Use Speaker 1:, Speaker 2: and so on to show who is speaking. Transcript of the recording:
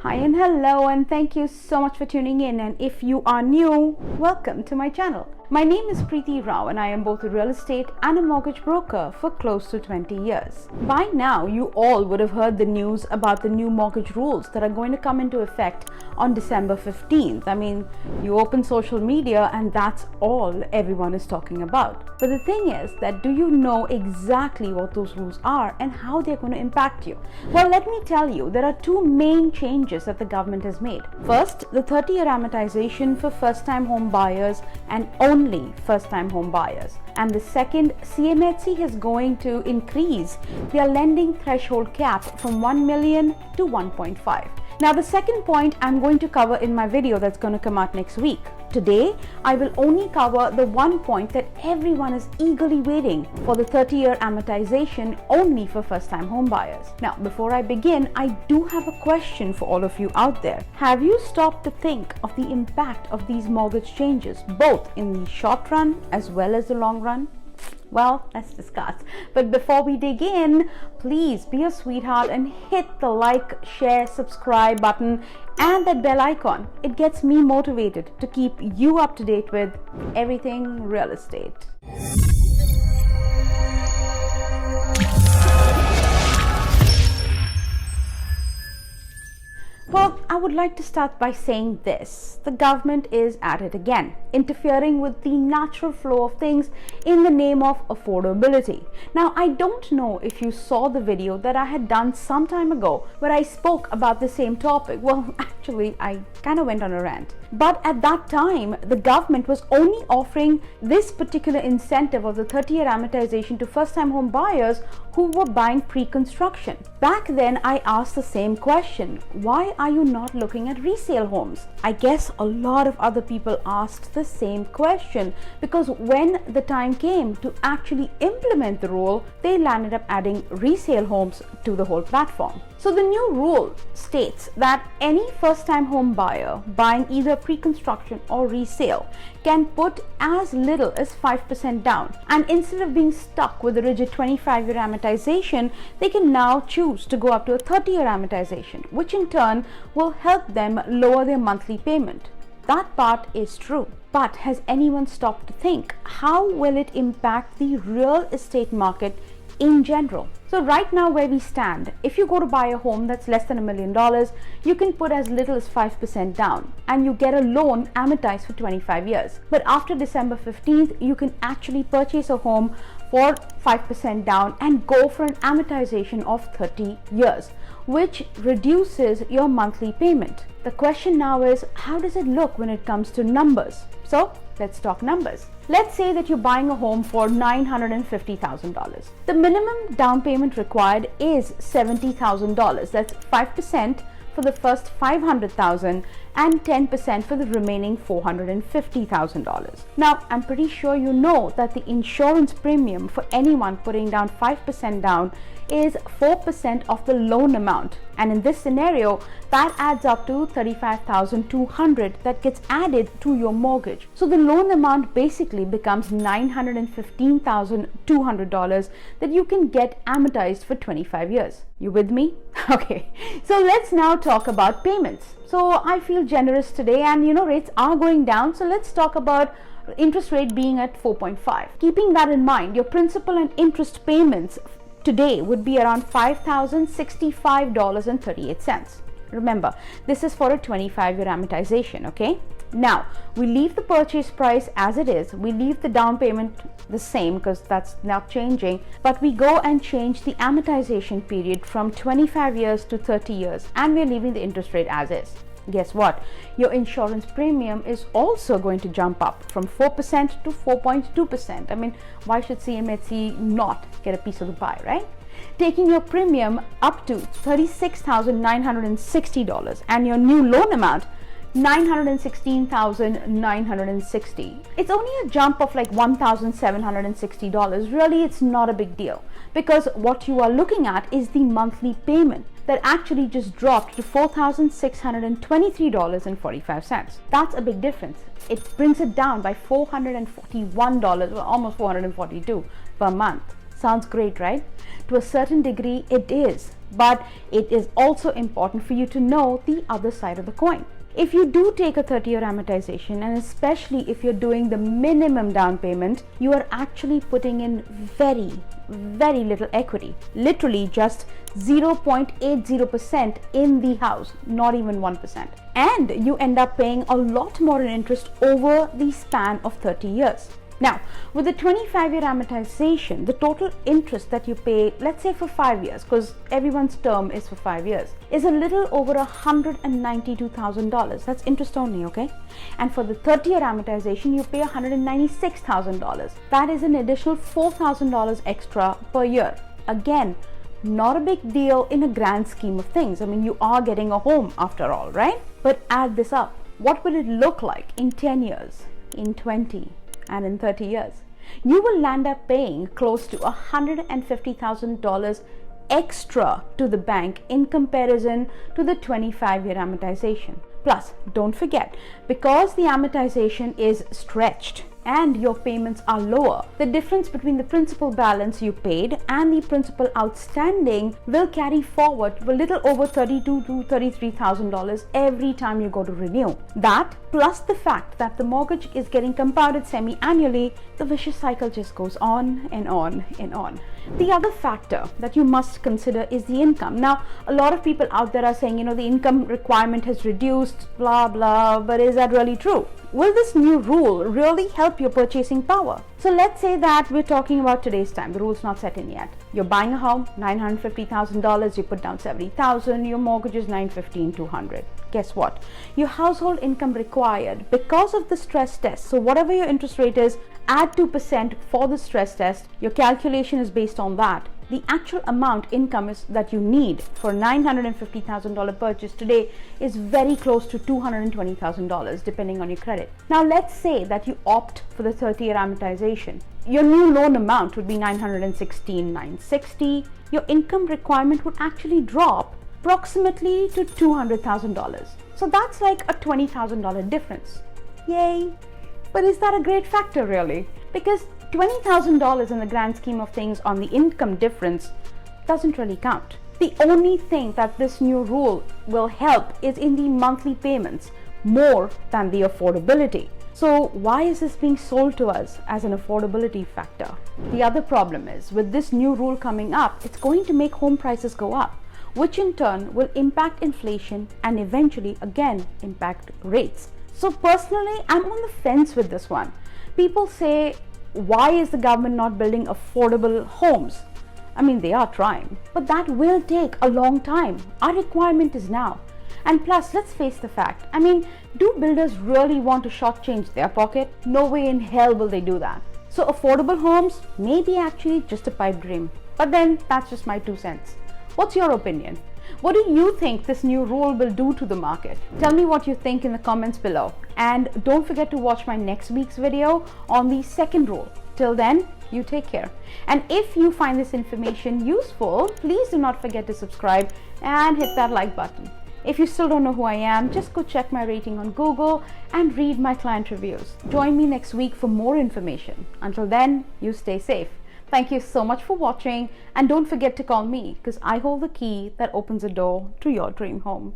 Speaker 1: Hi and hello, and thank you so much for tuning in. And if you are new, welcome to my channel. My name is Preeti Rao and I am both a real estate and a mortgage broker for close to 20 years. By now, you all would have heard the news about the new mortgage rules that are going to come into effect on December 15th. I mean, you open social media and that's all everyone is talking about. But the thing is that do you know exactly what those rules are and how they're going to impact you? Well, let me tell you, there are two main changes that the government has made. First, the 30-year amortization for first-time home buyers and only first-time home buyers. And the second, CMHC is going to increase their lending threshold cap from 1 million to 1.5. Now, the second point I'm going to cover in my video that's going to come out next week. Today, I will only cover the one point that everyone is eagerly waiting for, the 30-year amortization only for first-time home buyers. Now, before I begin, I do have a question for all of you out there. Have you stopped to think of the impact of these mortgage changes, both in the short run as well as the long run? Well, let's discuss. But before we dig in, please be a sweetheart and hit the like, share, subscribe button and that bell icon. It gets me motivated to keep you up to date with everything real estate. Well, I would like to start by saying this. The government is at it again, interfering with the natural flow of things in the name of affordability. Now, I don't know if you saw the video that I had done some time ago where I spoke about the same topic. Well, actually, I kind of went on a rant. But at that time, the government was only offering this particular incentive of the 30-year amortization to first-time home buyers who were buying pre-construction. Back then, I asked the same question. Why are you not looking at resale homes? I guess a lot of other people asked the same question because when the time came to actually implement the rule, they landed up adding resale homes to the whole platform. So the new rule states that any first-time home buyer buying either pre-construction or resale can put as little as 5% down, and instead of being stuck with a rigid 25-year amortization, they can now choose to go up to a 30-year amortization, which in turn will help them lower their monthly payment. That part is true. But has anyone stopped to think, how will it impact the real estate market in general? So right now where we stand, if you go to buy a home that's less than $1 million, you can put as little as 5% down and you get a loan amortized for 25 years. But after December 15th, you can actually purchase a home for 5% down and go for an amortization of 30 years, which reduces your monthly payment. The question now is, how does it look when it comes to numbers? So let's talk numbers. Let's say that you're buying a home for $950,000. The minimum down payment required is $70,000. That's 5% for the first $500,000 and 10% for the remaining $450,000. Now, I'm pretty sure you know that the insurance premium for anyone putting down 5% down is 4% of the loan amount. And in this scenario, that adds up to $35,200 that gets added to your mortgage. So the loan amount basically becomes $915,200 that you can get amortized for 25 years. You with me? Okay, so let's now talk about payments. So I feel generous today and rates are going down. So let's talk about interest rate being at 4.5. Keeping that in mind, your principal and interest payments today would be around $5,065.38. Remember, this is for a 25-year amortization, okay? Now, we leave the purchase price as it is. We leave the down payment the same because that's not changing, but we go and change the amortization period from 25 years to 30 years, and we're leaving the interest rate as is. Guess what? Your insurance premium is also going to jump up from 4% to 4.2%. I mean, why should CMHC not get a piece of the pie, right? Taking your premium up to $36,960 and your new loan amount $916,960. It's only a jump of like $1,760. Really, it's not a big deal because what you are looking at is the monthly payment that actually just dropped to $4,623.45. That's a big difference. It brings it down by $441, well, almost $442 per month. Sounds great, right? To a certain degree, it is. but it is also important for you to know the other side of the coin. If you do take a 30-year amortization, and especially if you're doing the minimum down payment, you are actually putting in very little equity, literally just 0.80% in the house, not even 1%. And you end up paying a lot more in interest over the span of 30 years. Now, with the 25-year amortization, the total interest that you pay, let's say for 5 years, because everyone's term is for 5 years, is a little over $192,000. That's interest only, okay? And for the 30-year amortization, you pay $196,000. That is an additional $4,000 extra per year. Again, not a big deal in a grand scheme of things. I mean, you are getting a home after all, right? But add this up. What will it look like in 10 years, in 20, and in 30 years? You will land up paying close to $150,000 extra to the bank in comparison to the 25-year amortization. Plus, don't forget, because the amortization is stretched and your payments are lower, the difference between the principal balance you paid and the principal outstanding will carry forward a little over $32,000 to $33,000 every time you go to renew. That, plus the fact that the mortgage is getting compounded semi-annually, the vicious cycle just goes on and on and on. The other factor that you must consider is the income. Now, a lot of people out there are saying, the income requirement has reduced, blah, blah, but is that really true? Will this new rule really help your purchasing power? So let's say that we're talking about today's time. The rule's not set in yet. You're buying a home, $950,000, you put down $70,000, your mortgage is $915,200. Guess what? Your household income required because of the stress test. So whatever your interest rate is, add 2% for the stress test. Your calculation is based on that. The actual amount income is that you need for $950,000 purchase today is very close to $220,000 depending on your credit. Now let's say that you opt for the 30-year amortization. Your new loan amount would be $916,960. Your income requirement would actually drop approximately to $200,000. So that's like a $20,000 difference. Yay! But is that a great factor really? Because $20,000 in the grand scheme of things on the income difference doesn't really count. The only thing that this new rule will help is in the monthly payments more than the affordability. So why is this being sold to us as an affordability factor? The other problem is with this new rule coming up, it's going to make home prices go up, which in turn will impact inflation and eventually again impact rates. So personally, I'm on the fence with this one. People say, why is the government not building affordable homes? I mean, they are trying, but that will take a long time. Our requirement is now. And plus, let's face the fact. I mean, do builders really want to shortchange their pocket? No way in hell will they do that. So affordable homes may be actually just a pipe dream. But then that's just my 2 cents. What's your opinion? What do you think this new rule will do to the market? Tell me what you think in the comments below. And don't forget to watch my next week's video on the second rule. Till then, you take care. And if you find this information useful, please do not forget to subscribe and hit that like button. If you still don't know who I am, just go check my rating on Google and read my client reviews. Join me next week for more information. Until then, you stay safe. Thank you so much for watching, and don't forget to call me because I hold the key that opens a door to your dream home.